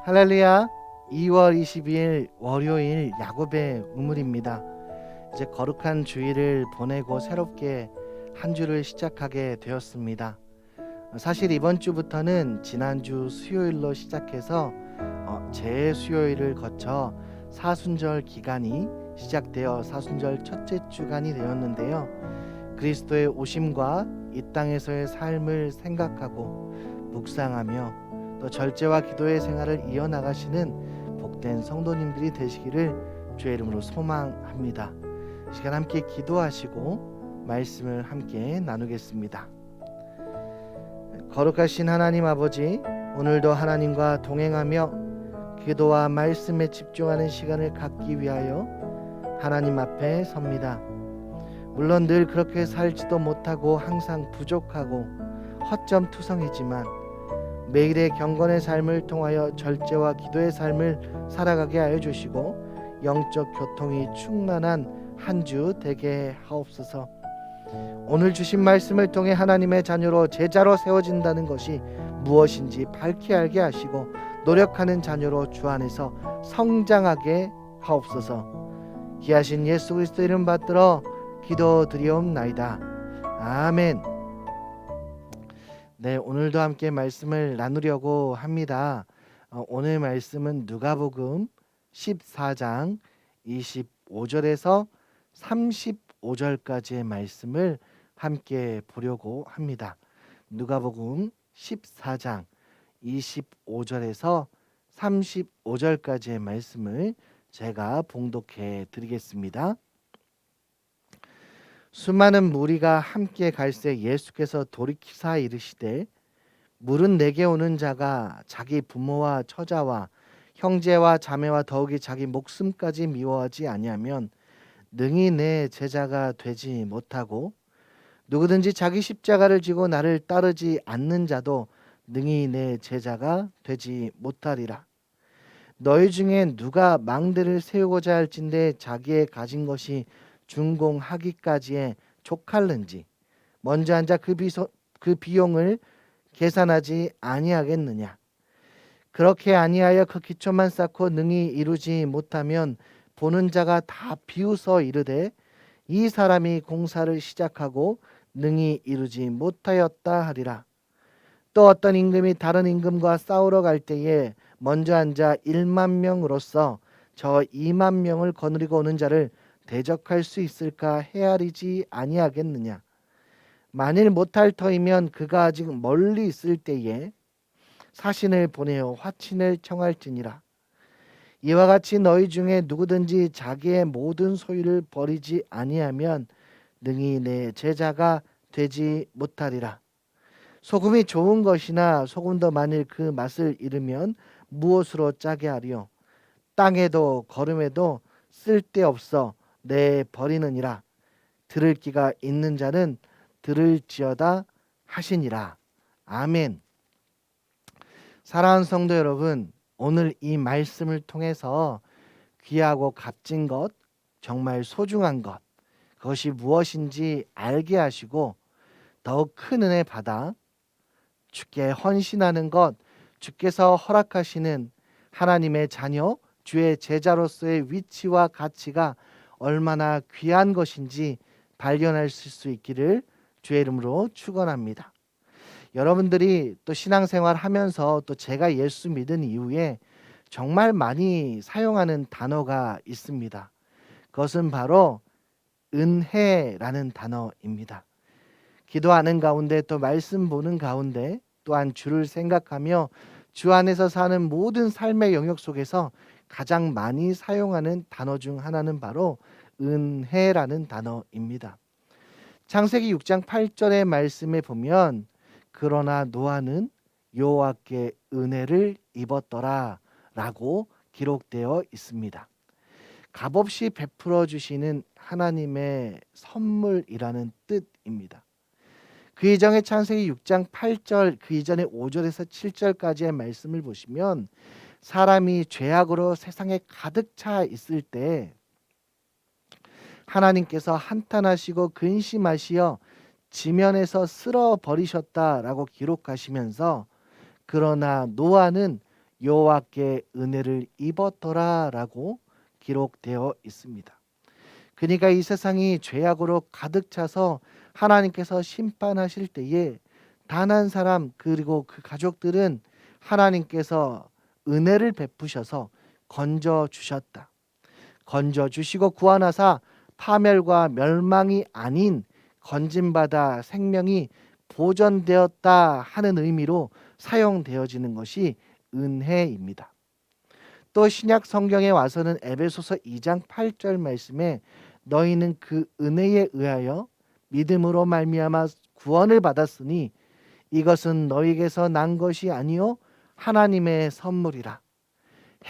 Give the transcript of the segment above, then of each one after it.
할렐루야. 2월 22일 월요일 야곱의 우물입니다. 이제 거룩한 주일을 보내고 새롭게 한 주를 시작하게 되었습니다. 사실 이번 주부터는 지난주 수요일로 시작해서 재수요일을 거쳐 사순절 기간이 시작되어 사순절 첫째 주간이 되었는데요. 그리스도의 오심과 이 땅에서의 삶을 생각하고 묵상하며 또 절제와 기도의 생활을 이어나가시는 복된 성도님들이 되시기를 주의 이름으로 소망합니다. 이 시간 함께 기도하시고 말씀을 함께 나누겠습니다. 거룩하신 하나님 아버지, 오늘도 하나님과 동행하며 기도와 말씀에 집중하는 시간을 갖기 위하여 하나님 앞에 섭니다. 물론 늘 그렇게 살지도 못하고 항상 부족하고 허점투성이지만 매일의 경건의 삶을 통하여 절제와 기도의 삶을 살아가게 하여 주시고 영적 교통이 충만한 한 주 되게 하옵소서. 오늘 주신 말씀을 통해 하나님의 자녀로 제자로 세워진다는 것이 무엇인지 밝히 알게 하시고 노력하는 자녀로 주 안에서 성장하게 하옵소서. 귀하신 예수 그리스도 이름 받들어 기도드리옵나이다. 아멘. 네, 오늘도 함께 말씀을 나누려고 합니다. 오늘 말씀은 누가복음 14장 25절에서 35절까지의 말씀을 함께 보려고 합니다. 누가복음 14장 25절에서 35절까지의 말씀을 제가 봉독해 드리겠습니다. 수많은 무리가 함께 갈새 예수께서 돌이키사 이르시되 물은 내게 오는 자가 자기 부모와 처자와 형제와 자매와 더욱이 자기 목숨까지 미워하지 아니하면 능히 내 제자가 되지 못하고 누구든지 자기 십자가를 지고 나를 따르지 않는 자도 능히 내 제자가 되지 못하리라. 너희 중에 누가 망대를 세우고자 할진대 자기의 가진 것이 준공하기까지에 족할는지 먼저 앉아 그 비용을 계산하지 아니하겠느냐. 그렇게 아니하여 그 기초만 쌓고 능히 이루지 못하면 보는 자가 다 비웃어 이르되 이 사람이 공사를 시작하고 능히 이루지 못하였다 하리라. 또 어떤 임금이 다른 임금과 싸우러 갈 때에 먼저 앉아 1만 명으로서 저 2만 명을 거느리고 오는 자를 대적할 수 있을까 헤아리지 아니하겠느냐. 만일 못할 터이면 그가 아직 멀리 있을 때에 사신을 보내어 화친을 청할지니라. 이와 같이 너희 중에 누구든지 자기의 모든 소유를 버리지 아니하면 능히 내 제자가 되지 못하리라. 소금이 좋은 것이나 소금도 만일 그 맛을 잃으면 무엇으로 짜게 하리요. 땅에도 거름에도 쓸데없어 내 버리느니라. 들을 귀가 있는 자는 들을지어다 하시니라. 아멘. 사랑하는 성도 여러분, 오늘 이 말씀을 통해서 귀하고 값진 것, 정말 소중한 것, 그것이 무엇인지 알게 하시고 더욱 큰 은혜 받아 주께 헌신하는 것, 주께서 허락하시는 하나님의 자녀, 주의 제자로서의 위치와 가치가 얼마나 귀한 것인지 발견할 수 있기를 주의 이름으로 축원합니다. 여러분들이 또 신앙생활 하면서 또 제가 예수 믿은 이후에 정말 많이 사용하는 단어가 있습니다. 그것은 바로 은혜라는 단어입니다. 기도하는 가운데 또 말씀 보는 가운데 또한 주를 생각하며 주 안에서 사는 모든 삶의 영역 속에서 가장 많이 사용하는 단어 중 하나는 바로 은혜라는 단어입니다. 창세기 6장 8절의 말씀에 보면 그러나 노아는 여호와께 은혜를 입었더라 라고 기록되어 있습니다. 값없이 베풀어 주시는 하나님의 선물이라는 뜻입니다. 그 이전의 창세기 6장 8절, 그 이전의 5절에서 7절까지의 말씀을 보시면 사람이 죄악으로 세상에 가득 차 있을 때 하나님께서 한탄하시고 근심하시어 지면에서 쓸어 버리셨다라고 기록하시면서 그러나 노아는 여호와께 은혜를 입었더라라고 기록되어 있습니다. 그러니까 이 세상이 죄악으로 가득 차서 하나님께서 심판하실 때에 단 한 사람 그리고 그 가족들은 하나님께서 은혜를 베푸셔서 건져 주셨다. 건져 주시고 구원하사 파멸과 멸망이 아닌 건짐받아 생명이 보존되었다 하는 의미로 사용되어지는 것이 은혜입니다. 또 신약 성경에 와서는 에베소서 2장 8절 말씀에 너희는 그 은혜에 의하여 믿음으로 말미암아 구원을 받았으니 이것은 너희에게서 난 것이 아니요 하나님의 선물이라.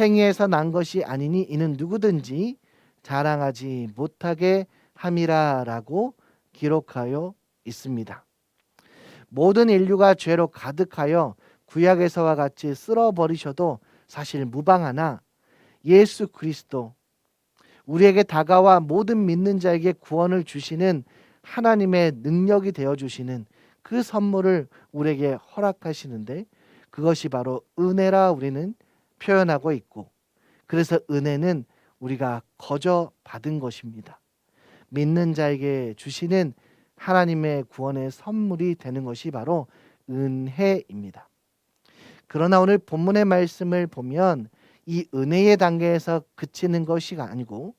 행위에서 난 것이 아니니 이는 누구든지 자랑하지 못하게 함이라라고 기록하여 있습니다. 모든 인류가 죄로 가득하여 구약에서와 같이 쓸어버리셔도 사실 무방하나 예수 그리스도 우리에게 다가와 모든 믿는 자에게 구원을 주시는 하나님의 능력이 되어 주시는 그 선물을 우리에게 허락하시는데 그것이 바로 은혜라 우리는 표현하고 있고 그래서 은혜는 우리가 거저 받은 것입니다. 믿는 자에게 주시는 하나님의 구원의 선물이 되는 것이 바로 은혜입니다. 그러나 오늘 본문의 말씀을 보면 이 은혜의 단계에서 그치는 것이 아니고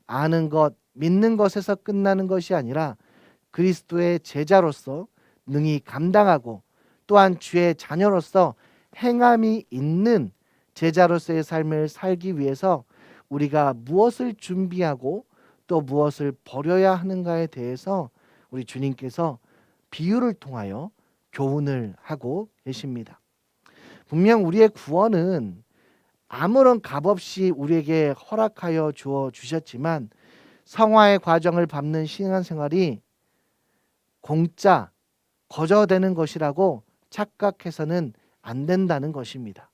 아는 것, 믿는 것에서 끝나는 것이 아니라 그리스도의 제자로서 능히 감당하고 또한 주의 자녀로서 행함이 있는 제자로서의 삶을 살기 위해서 우리가 무엇을 준비하고 또 무엇을 버려야 하는가에 대해서 우리 주님께서 비유를 통하여 교훈을 하고 계십니다. 분명 우리의 구원은 아무런 값 없이 우리에게 허락하여 주어 주셨지만 성화의 과정을 밟는 신앙생활이 공짜, 거저되는 것이라고 착각해서는 안 된다는 것입니다.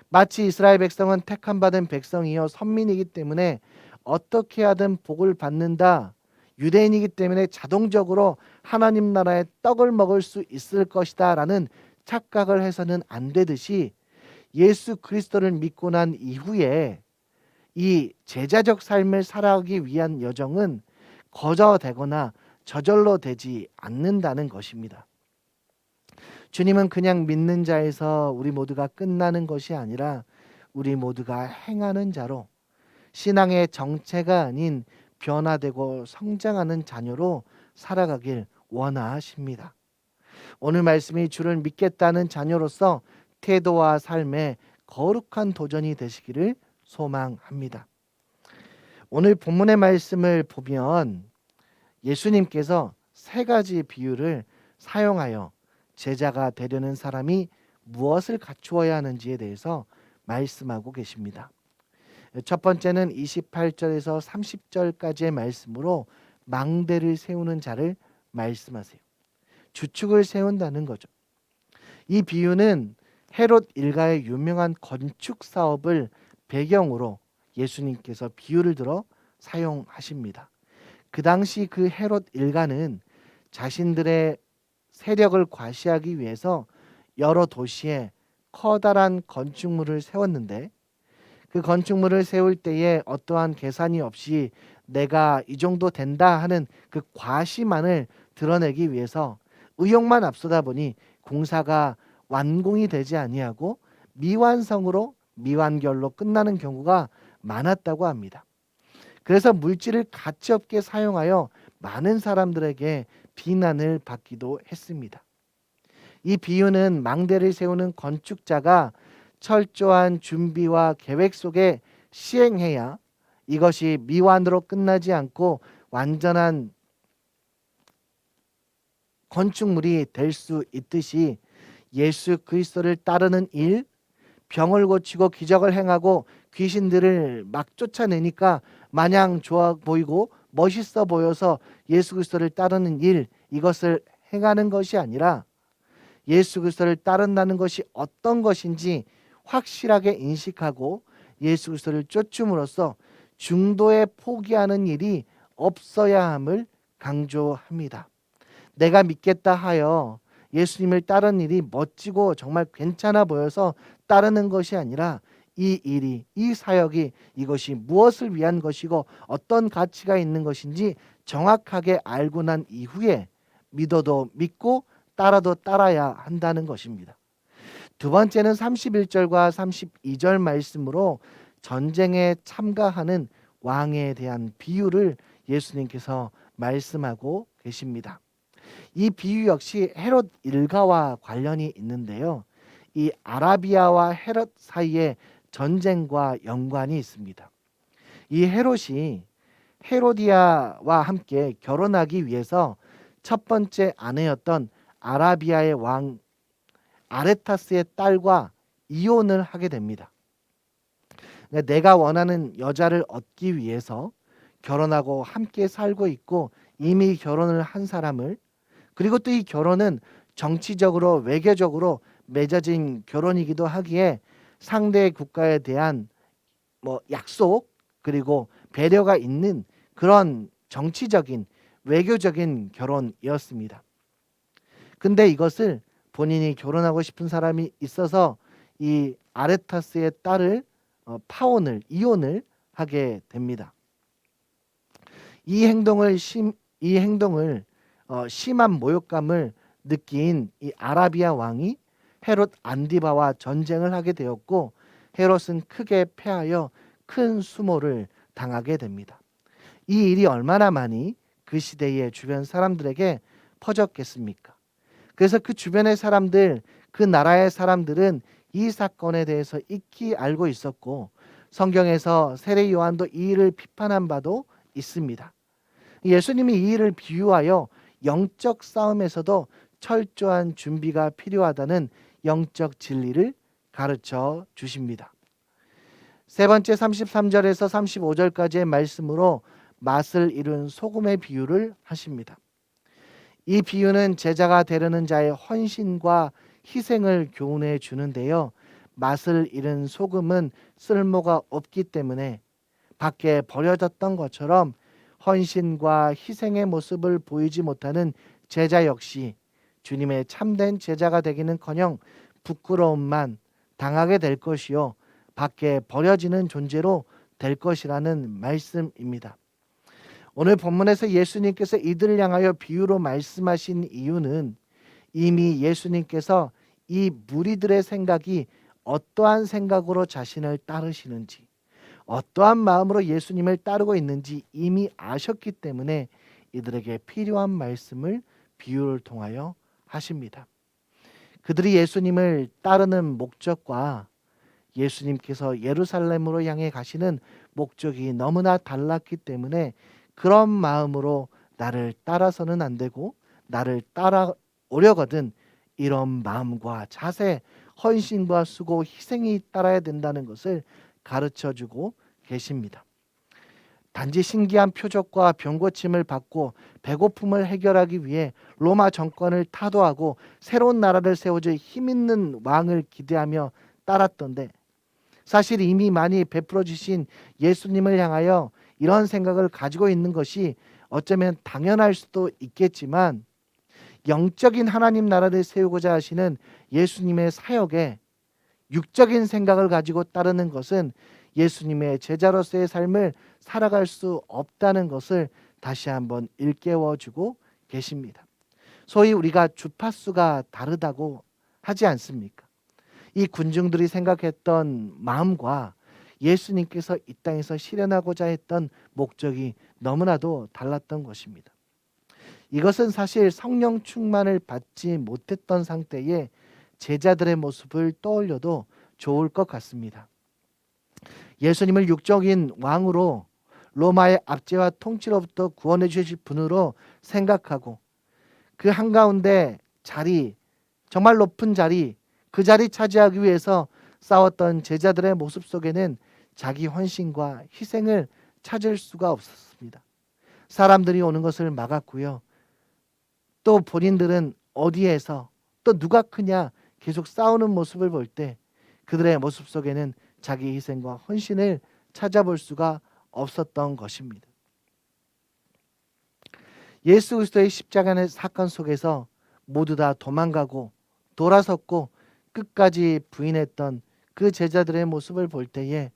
마치 이스라엘 백성은 택함받은 백성이요 선민이기 때문에 어떻게 하든 복을 받는다. 유대인이기 때문에 자동적으로 하나님 나라의 떡을 먹을 수 있을 것이다 라는 착각을 해서는 안 되듯이 예수 그리스도를 믿고 난 이후에 이 제자적 삶을 살아가기 위한 여정은 거저되거나 저절로 되지 않는다는 것입니다. 주님은 그냥 믿는 자에서 우리 모두가 끝나는 것이 아니라 우리 모두가 행하는 자로 신앙의 정체가 아닌 변화되고 성장하는 자녀로 살아가길 원하십니다. 오늘 말씀이 주를 믿겠다는 자녀로서 태도와 삶에 거룩한 도전이 되시기를 소망합니다. 오늘 본문의 말씀을 보면 예수님께서 세 가지 비유를 사용하여 제자가 되려는 사람이 무엇을 갖추어야 하는지에 대해서 말씀하고 계십니다. 첫 번째는 28절에서 30절까지의 말씀으로 망대를 세우는 자를 말씀하세요. 주축을 세운다는 거죠. 이 비유는 헤롯 일가의 유명한 건축 사업을 배경으로 예수님께서 비유를 들어 사용하십니다. 그 당시 그 헤롯 일가는 자신들의 세력을 과시하기 위해서 여러 도시에 커다란 건축물을 세웠는데 그 건축물을 세울 때에 어떠한 계산이 없이 내가 이 정도 된다 하는 그 과시만을 드러내기 위해서 의욕만 앞서다 보니 공사가 완공이 되지 아니하고 미완성으로 미완결로 끝나는 경우가 많았다고 합니다. 그래서 물질을 가치없게 사용하여 많은 사람들에게 비난을 받기도 했습니다. 이 비유는 망대를 세우는 건축자가 철저한 준비와 계획 속에 시행해야 이것이 미완으로 끝나지 않고 완전한 건축물이 될 수 있듯이 예수 그리스도를 따르는 일, 병을 고치고 기적을 행하고 귀신들을 막 쫓아내니까 마냥 좋아 보이고 멋있어 보여서 예수 그리스도를 따르는 일, 이것을 행하는 것이 아니라 예수 그리스도를 따른다는 것이 어떤 것인지 확실하게 인식하고 예수 그리스도를 쫓음으로써 중도에 포기하는 일이 없어야 함을 강조합니다. 내가 믿겠다 하여 예수님을 따르는 일이 멋지고 정말 괜찮아 보여서 따르는 것이 아니라 이 일이, 이 사역이 이것이 무엇을 위한 것이고 어떤 가치가 있는 것인지 정확하게 알고 난 이후에 믿어도 믿고 따라도 따라야 한다는 것입니다. 두 번째는 31절과 32절 말씀으로 전쟁에 참가하는 왕에 대한 비유를 예수님께서 말씀하고 계십니다. 이 비유 역시 헤롯 일가와 관련이 있는데요. 이 아라비아와 헤롯 사이에 전쟁과 연관이 있습니다. 이 헤롯이 헤로디아와 함께 결혼하기 위해서 첫 번째 아내였던 아라비아의 왕 아레타스의 딸과 이혼을 하게 됩니다. 그러니까 내가 원하는 여자를 얻기 위해서 결혼하고 함께 살고 있고 이미 결혼을 한 사람을, 그리고 또 이 결혼은 정치적으로 외교적으로 맺어진 결혼이기도 하기에 상대 국가에 대한 약속 그리고 배려가 있는 그런 정치적인 외교적인 결혼이었습니다. 근데 이것을 본인이 결혼하고 싶은 사람이 있어서 이 아레타스의 딸을 이혼을 하게 됩니다. 이 행동을 심한 모욕감을 느낀 이 아라비아 왕이 헤롯 안디바와 전쟁을 하게 되었고, 헤롯은 크게 패하여 큰 수모를 당하게 됩니다. 이 일이 얼마나 많이 그 시대의 주변 사람들에게 퍼졌겠습니까? 그래서 그 주변의 사람들, 그 나라의 사람들은 이 사건에 대해서 익히 알고 있었고, 성경에서 세례 요한도 이 일을 비판한 바도 있습니다. 예수님이 이 일을 비유하여 영적 싸움에서도 철저한 준비가 필요하다는 영적 진리를 가르쳐 주십니다. 세 번째 33절에서 35절까지의 말씀으로 맛을 잃은 소금의 비유를 하십니다. 이 비유는 제자가 되려는 자의 헌신과 희생을 교훈해 주는데요. 맛을 잃은 소금은 쓸모가 없기 때문에 밖에 버려졌던 것처럼 헌신과 희생의 모습을 보이지 못하는 제자 역시 주님의 참된 제자가 되기는커녕 부끄러움만 당하게 될 것이요, 밖에 버려지는 존재로 될 것이라는 말씀입니다. 오늘 본문에서 예수님께서 이들을 향하여 비유로 말씀하신 이유는 이미 예수님께서 이 무리들의 생각이 어떠한 생각으로 자신을 따르시는지, 어떠한 마음으로 예수님을 따르고 있는지 이미 아셨기 때문에 이들에게 필요한 말씀을 비유를 통하여 하십니다. 그들이 예수님을 따르는 목적과 예수님께서 예루살렘으로 향해 가시는 목적이 너무나 달랐기 때문에 그런 마음으로 나를 따라서는 안 되고 나를 따라오려거든 이런 마음과 자세, 헌신과 수고, 희생이 따라야 된다는 것을 가르쳐주고 계십니다. 단지 신기한 표적과 병고침을 받고 배고픔을 해결하기 위해 로마 정권을 타도하고 새로운 나라를 세워줄 힘있는 왕을 기대하며 따랐던데, 사실 이미 많이 베풀어 주신 예수님을 향하여 이런 생각을 가지고 있는 것이 어쩌면 당연할 수도 있겠지만, 영적인 하나님 나라를 세우고자 하시는 예수님의 사역에 육적인 생각을 가지고 따르는 것은 예수님의 제자로서의 삶을 살아갈 수 없다는 것을 다시 한번 일깨워주고 계십니다. 소위 우리가 주파수가 다르다고 하지 않습니까? 이 군중들이 생각했던 마음과 예수님께서 이 땅에서 실현하고자 했던 목적이 너무나도 달랐던 것입니다. 이것은 사실 성령 충만을 받지 못했던 상태의 제자들의 모습을 떠올려도 좋을 것 같습니다. 예수님을 육적인 왕으로 로마의 압제와 통치로부터 구원해 주실 분으로 생각하고 그 한가운데 자리, 정말 높은 자리, 그 자리 차지하기 위해서 싸웠던 제자들의 모습 속에는 자기 헌신과 희생을 찾을 수가 없었습니다. 사람들이 오는 것을 막았고요. 또 본인들은 어디에서 또 누가 크냐 계속 싸우는 모습을 볼 때 그들의 모습 속에는 자기 희생과 헌신을 찾아볼 수가 없었던 것입니다. 예수 그리스도의 십자가의 사건 속에서 모두 다 도망가고 돌아섰고 끝까지 부인했던 그 제자들의 모습을 볼 때에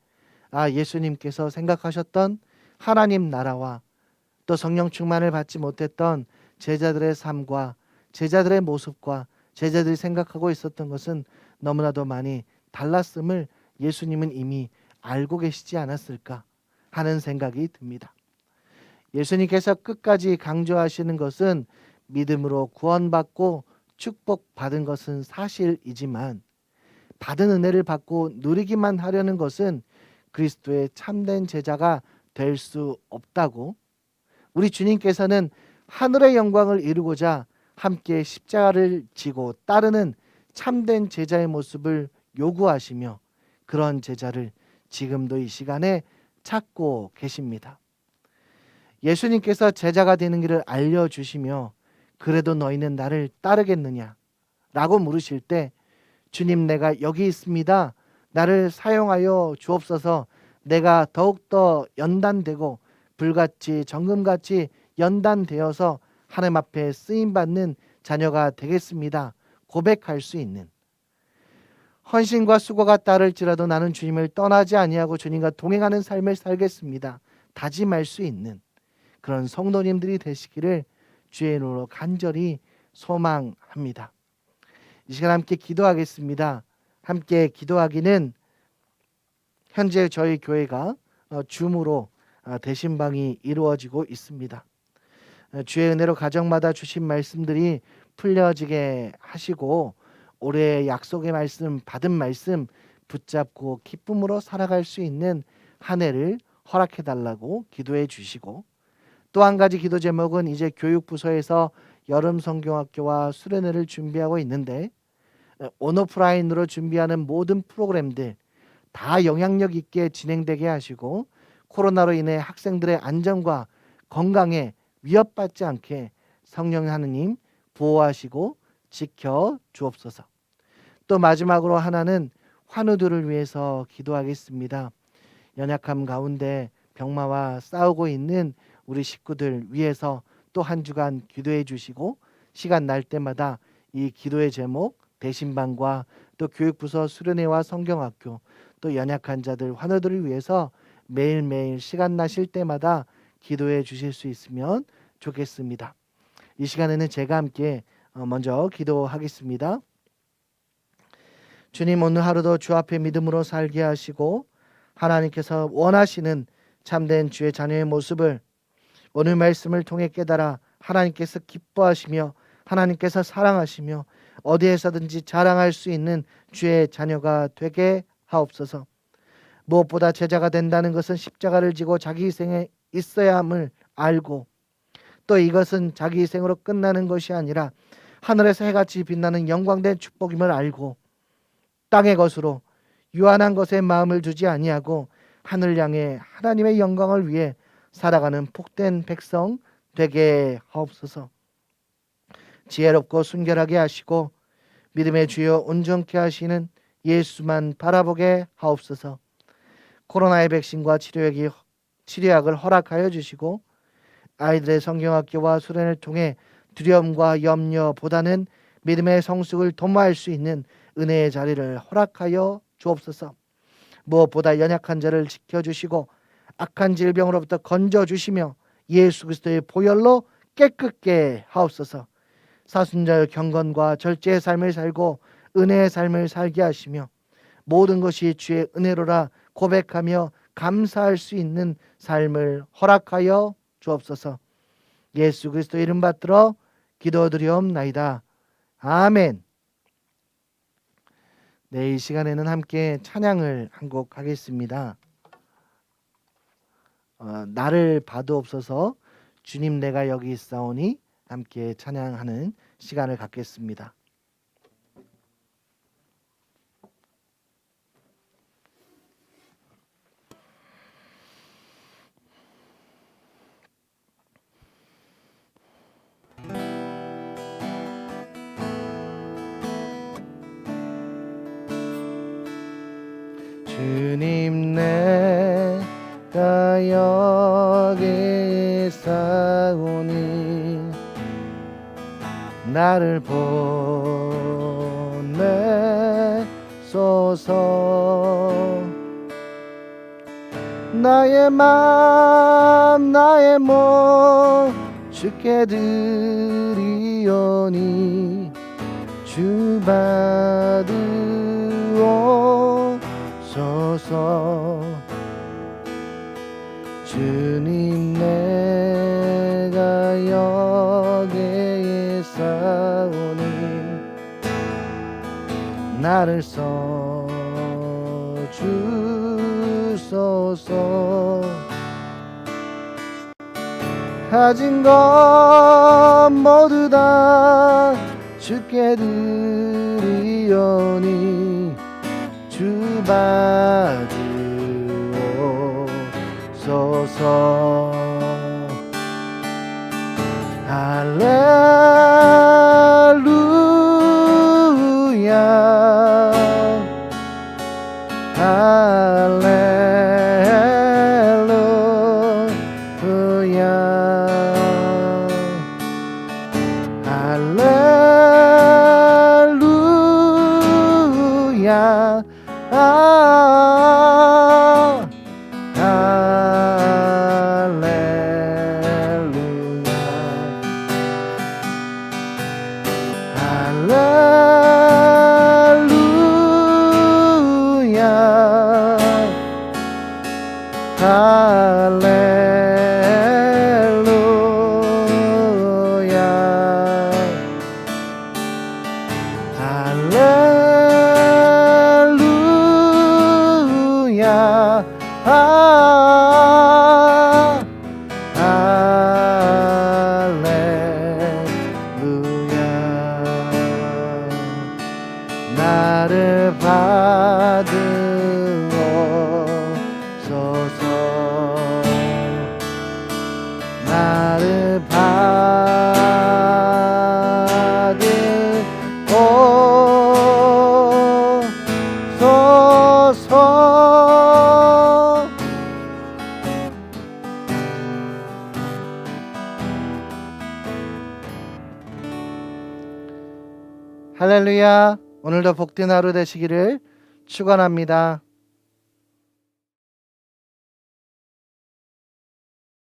예수님께서 생각하셨던 하나님 나라와 또 성령 충만을 받지 못했던 제자들의 삶과 제자들의 모습과 제자들이 생각하고 있었던 것은 너무나도 많이 달랐음을 예수님은 이미 알고 계시지 않았을까 하는 생각이 듭니다. 예수님께서 끝까지 강조하시는 것은 믿음으로 구원받고 축복받은 것은 사실이지만 받은 은혜를 받고 누리기만 하려는 것은 그리스도의 참된 제자가 될 수 없다고, 우리 주님께서는 하늘의 영광을 이루고자 함께 십자가를 지고 따르는 참된 제자의 모습을 요구하시며 그런 제자를 지금도 이 시간에 찾고 계십니다. 예수님께서 제자가 되는 길을 알려주시며 그래도 너희는 나를 따르겠느냐 라고 물으실 때 주님, 내가 여기 있습니다. 나를 사용하여 주옵소서. 내가 더욱더 연단되고 불같이 정금같이 연단되어서 하나님 앞에 쓰임받는 자녀가 되겠습니다. 고백할 수 있는, 헌신과 수고가 따를지라도 나는 주님을 떠나지 아니하고 주님과 동행하는 삶을 살겠습니다. 다짐할 수 있는 그런 성도님들이 되시기를 주의 이름으로 간절히 소망합니다. 이 시간 함께 기도하겠습니다. 함께 기도하기는 현재 저희 교회가 줌으로 대신방이 이루어지고 있습니다. 주의 은혜로 가정마다 주신 말씀들이 풀려지게 하시고 올해 약속의 말씀, 받은 말씀 붙잡고 기쁨으로 살아갈 수 있는 한 해를 허락해 달라고 기도해 주시고, 또 한 가지 기도 제목은 이제 교육부서에서 여름 성경학교와 수련회를 준비하고 있는데 온오프라인으로 준비하는 모든 프로그램들 다 영향력 있게 진행되게 하시고 코로나로 인해 학생들의 안전과 건강에 위협받지 않게 성령 하느님 보호하시고 지켜 주옵소서. 또 마지막으로 하나는 환우들을 위해서 기도하겠습니다. 연약함 가운데 병마와 싸우고 있는 우리 식구들 위해서 또 한 주간 기도해 주시고, 시간 날 때마다 이 기도의 제목 대신방과 또 교육부서 수련회와 성경학교 또 연약한 자들 환우들을 위해서 매일매일 시간 나실 때마다 기도해 주실 수 있으면 좋겠습니다. 이 시간에는 제가 함께 먼저 기도하겠습니다. 주님, 오늘 하루도 주 앞에 믿음으로 살게 하시고 하나님께서 원하시는 참된 주의 자녀의 모습을 오늘 말씀을 통해 깨달아 하나님께서 기뻐하시며 하나님께서 사랑하시며 어디에서든지 자랑할 수 있는 주의 자녀가 되게 하옵소서. 무엇보다 제자가 된다는 것은 십자가를 지고 자기 희생에 있어야 함을 알고, 또 이것은 자기 희생으로 끝나는 것이 아니라 하늘에서 해같이 빛나는 영광된 축복임을 알고 땅의 것으로 유한한 것에 마음을 두지 아니하고 하늘 향해 하나님의 영광을 위해 살아가는 복된 백성 되게 하옵소서. 지혜롭고 순결하게 하시고 믿음의 주여 온전케 하시는 예수만 바라보게 하옵소서. 코로나의 백신과 치료약을 허락하여 주시고 아이들의 성경학교와 수련을 통해 두려움과 염려보다는 믿음의 성숙을 도모할 수 있는 은혜의 자리를 허락하여 주옵소서. 무엇보다 연약한 자를 지켜주시고 악한 질병으로부터 건져주시며 예수 그리스도의 보혈로 깨끗게 하옵소서. 사순절 경건과 절제의 삶을 살고 은혜의 삶을 살게 하시며 모든 것이 주의 은혜로라 고백하며 감사할 수 있는 삶을 허락하여 주옵소서. 예수 그리스도 이름 받들어 기도드리옵나이다. 아멘. 네, 이 시간에는 함께 찬양을 한 곡 하겠습니다. 나를 봐도옵소서 주님 내가 여기 있사오니 함께 찬양하는 시간을 갖겠습니다. 주님 내가 여기 있사오니 나를 보내소서. 나의 맘 나의 몸 주께 드리오니 주 받으옵소서. 주님 내가 여기에 싸우니 나를 써주소서. 가진 것 모두 다 주께 드리오니 주 받으옵소서. 할렐루야 할렐루야 할렐루야 할렐루야 할렐루야. 나를 받으옵소서. 나를 받으옵소서. 할렐루야. 오늘도 복된 하루 되시기를 축원합니다.